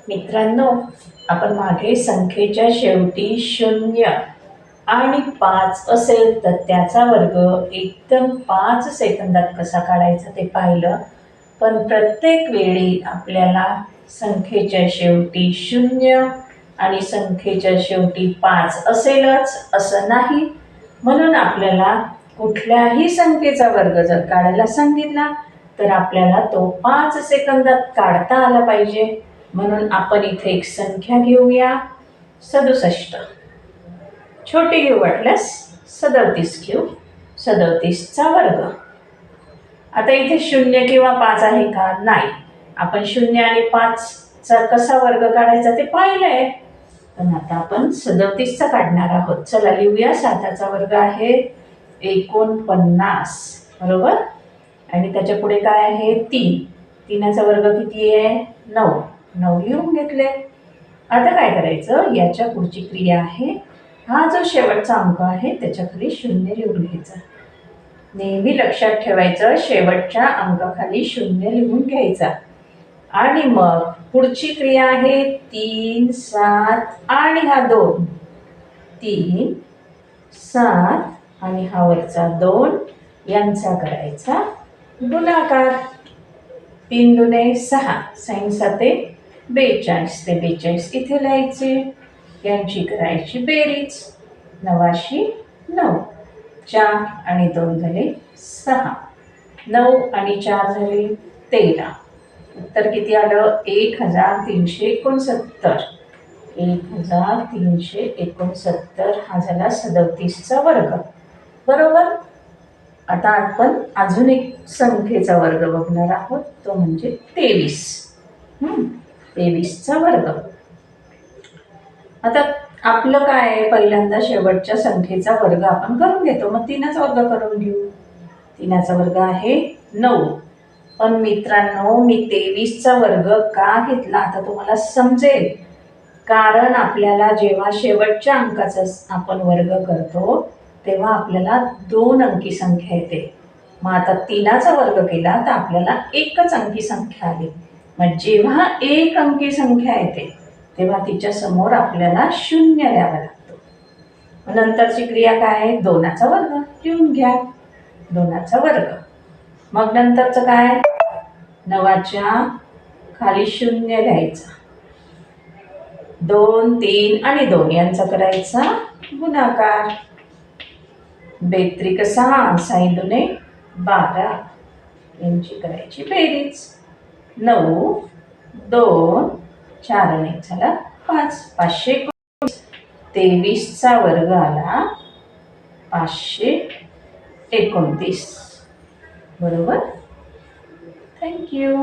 मित्रांनो, आपण मागे संख्येच्या शेवटी 0 आणि 5 असेल तर त्याचा वर्ग एकदम 5 सेकंदात कसा काढायचा ते पाहिलं. पण प्रत्येक वेळी आपल्याला संख्येच्या शेवटी 0 आणि संख्येच्या शेवटी 5 असेलच असं नाही. म्हणून आपल्याला कुठल्याही संख्येचा वर्ग जर काढायला सांगितला तर आपल्याला तो 5 सेकंदात काढता आला पाहिजे. म्हणून आपण इथे एक संख्या घेऊया, 67. छोटी घेऊ वाटल्यास 37 घेऊ. 37चा वर्ग. आता इथे 0 किंवा 5 आहे का? नाही. आपण 0 आणि 5चा कसा वर्ग काढायचा ते पाहिलंय. पण आता आपण 37चा काढणार आहोत. चला लिहूया. 7चा वर्ग आहे 49, बरोबर. आणि त्याच्या पुढे काय आहे? 3. 3चा वर्ग किती आहे? 9. 9 लिहून घेतले. आता काय करायचं? याच्या पुढची क्रिया आहे, हा जो शेवटचा अंक आहे त्याच्या खाली 0 लिहून घ्यायचा. नेहमी लक्षात ठेवायचं, शेवटच्या अंकाखाली 0 लिहून घ्यायचा. आणि मग पुढची क्रिया आहे 3, 7 आणि हा 2. 3, 7 आणि हा वरचा 2 यांचा करायचा गुणाकार. 3 दुने 6, 6 साते 42, ते 42 इथे लिहायचे. यांची करायची बेरीज. 9 9. 4 आणि 2 झाले 6. 9 आणि 4 झाले 13. उत्तर किती आलं? 1369. 1369 हा झाला 37चा वर्ग, बरोबर. आता आपण अजून एक संख्येचा वर्ग बघणार आहोत, तो म्हणजे 23. 23चा वर्ग. आता आपलं काय आहे? पहिल्यांदा शेवटच्या संख्येचा वर्ग आपण करून घेतो. मग 3चा वर्ग करून घेऊ. 3चा वर्ग आहे 9. पण मित्रांनो, मी 23चा वर्ग का घेतला आता तुम्हाला समजेल. कारण आपल्याला जेव्हा शेवटच्या अंकाचा आपण वर्ग करतो तेव्हा आपल्याला 2 अंकी संख्या येते. मग आता 3चा वर्ग केला तर आपल्याला एकच अंकी संख्या आली. मग जेव्हा 1 अंकी संख्या येते तेव्हा तिच्या समोर आपल्याला 0 द्यावा लागतो. नंतरची क्रिया काय आहे? 2चा वर्ग लिहून घ्या. 2चा वर्ग. मग नंतरचं काय? 9च्या खाली 0 लिहायचा. 2, 3 आणि 2 यांचा करायचा गुणाकार. 2 6, 6 दुने 12 यांची करायची बेरीज. 9, 2, 4 आणि 1 झाला 5. 529. 23चा वर्ग आला 529, बरोबर. थँक्यू.